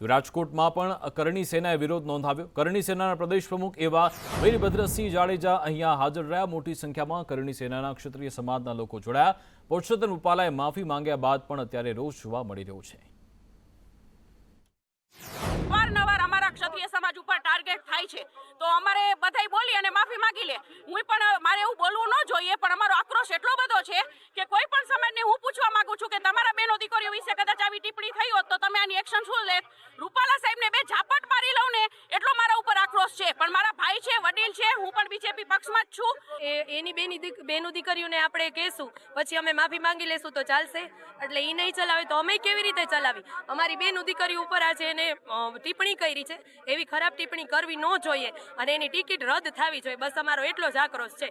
તો રાજકોટમાં પણ કરણી સેનાએ વિરોધ નોંધાવ્યો। કરણી સેનાના પ્રદેશ પ્રમુખ એવા વીરભદ્રસિંહ જાડેજા અહીંયા હાજર રહ્યા। મોટી સંખ્યામાં કરણી સેનાના ક્ષત્રિય સમાજના લોકો જોડાયા। પુરુષોત્તમ રૂપાલાએ માફી માંગ્યા બાદ પણ અત્યારે રોષ જોવા મળી રહ્યો છે। અવારનવાર અમારા ક્ષત્રિય સમાજ ઉપર ટાર્ગેટ થાય છે, તો અમારે બધાય બોલી અને માફી માંગી લે। હું પણ મારે એવું બોલવું ન જોઈએ, પણ અમારો આક્રોશ એટલો બધો છે કે કોઈ પણ સમાજને હું પૂછવા માંગુ છું કે તમારા બેનો દીકરીઓ વિશે કદાચ આવી ટિપ્પણી થઈ હોત તો તમે આની એક્શન શું લે? રૂપાલા સાહેબને બે ઝાપટ મારી લઉં ને એટલો મારા ઉપર આક્રોશ છે, પણ મારા ભાઈ છે, વડીલ છે, હું પણ બીજેપી પક્ષમાં જ છું। એની બેનો દીકરીઓને આપણે કહેશું, પછી અમે માફી માંગી લેશું તો ચાલશે? એટલે એ નહીં ચલાવે તો અમે કેવી રીતે ચલાવી? અમારી બેનો દીકરીઓ ઉપર આજે એને ટિપ્પણી કરી છે, એવી ખરાબ ટિપ્પણી કરવી ન જોઈએ અને એની ટિકિટ રદ થવી જોઈએ। બસ અમારો એટલો જ આક્રોશ છે।